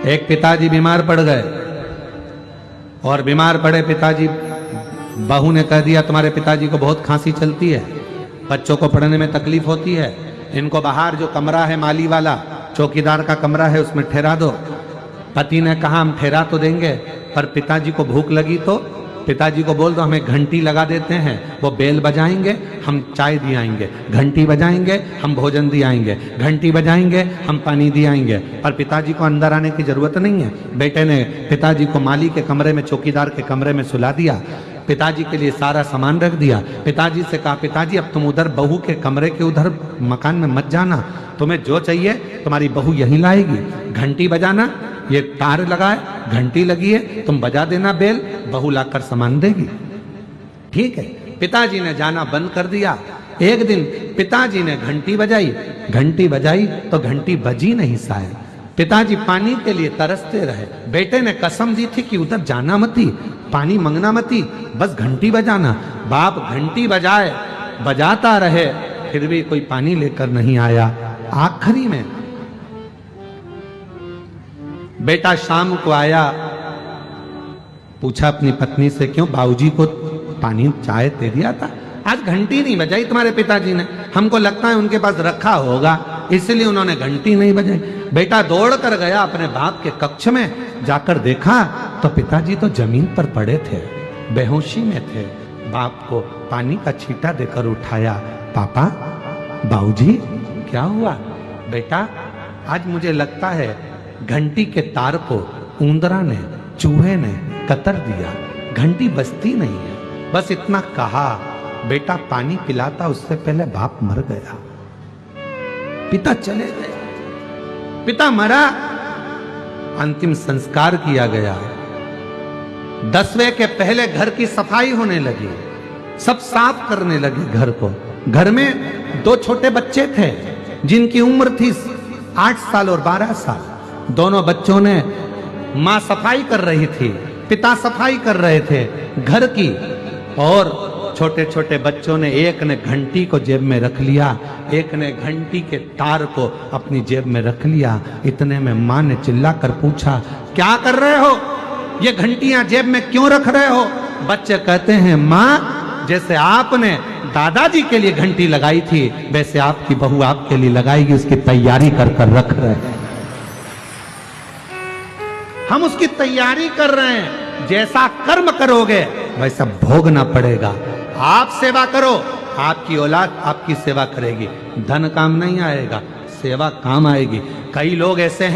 एक पिताजी बीमार पड़ गए और बीमार पड़े पिताजी, बहू ने कह दिया तुम्हारे पिताजी को बहुत खांसी चलती है, बच्चों को पढ़ने में तकलीफ होती है, इनको बाहर जो कमरा है माली वाला चौकीदार का कमरा है उसमें ठहरा दो। पति ने कहा हम ठहरा तो देंगे, पर पिताजी को भूख लगी तो पिताजी को बोल दो हमें घंटी लगा देते हैं, वो बेल बजाएंगे हम चाय दी आएंगे, घंटी बजाएंगे हम भोजन दी आएंगे, घंटी बजाएंगे हम पानी दी आएंगे। पर पिताजी को अंदर आने की जरूरत नहीं है। बेटे ने पिताजी को माली के कमरे में चौकीदार के कमरे में सुला दिया, पिताजी के लिए सारा सामान रख दिया। पिताजी से कहा पिताजी अब तुम उधर बहू के कमरे के उधर मकान में मत जाना, तुम्हें जो चाहिए तुम्हारी बहू यहीं लाएगी, घंटी बजाना, ये तार लगाए घंटी लगी है तुम बजा देना बेल, बहू लाकर सामान देगी। ठीक है, पिताजी ने जाना बंद कर दिया। एक दिन पिताजी ने घंटी बजाई तो घंटी बजी नहीं शायद। पिताजी पानी के लिए तरसते रहे। बेटे ने कसम दी थी कि उधर जाना मती, पानी मंगना मती, बस घंटी बजाना। बाप घंटी बजाता रहे, फिर भी कोई पानी लेकर नहीं आया। आखिरी में बेटा शाम को आया, पूछा अपनी पत्नी से क्यों बाबूजी को पानी चाय दे दिया था, आज घंटी नहीं बजाई तुम्हारे पिताजी ने, हमको लगता है उनके पास रखा होगा इसलिए उन्होंने घंटी नहीं बजाई। बेटा दौड़ कर गया अपने बाप के कक्ष में, जाकर देखा तो पिताजी तो जमीन पर पड़े थे, बेहोशी में थे। बाप को पानी का छींटा देकर उठाया, पापा बाबूजी क्या हुआ? बेटा आज मुझे लगता है घंटी के तार को ऊंदरा ने चूहे ने कतर दिया, घंटी बजती नहीं है। बस इतना कहा, बेटा पानी पिलाता उससे पहले बाप मर गया। पिता चले गए, पिता मरा, अंतिम संस्कार किया गया। 10वें के पहले घर की सफाई होने लगी, सब साफ करने लगे घर को। घर में 2 छोटे बच्चे थे जिनकी उम्र थी 8 साल और 12 साल। दोनों बच्चों ने, मां सफाई कर रही थी, पिता सफाई कर रहे थे घर की, और छोटे छोटे बच्चों ने, एक ने घंटी को जेब में रख लिया, एक ने घंटी के तार को अपनी जेब में रख लिया। इतने में मां ने चिल्लाकर पूछा क्या कर रहे हो, ये घंटियां जेब में क्यों रख रहे हो? बच्चे कहते हैं मां जैसे आपने दादाजी के लिए घंटी लगाई थी वैसे आपकी बहू आपके लिए लगाएगी, उसकी तैयारी कर कर रख रहे हैं, हम उसकी तैयारी कर रहे हैं, जैसा कर्म करोगे वैसा भोगना पड़ेगा। आप सेवा करो, आपकी औलाद आपकी सेवा करेगी, धन काम नहीं आएगा, सेवा काम आएगी। कई लोग ऐसे हैं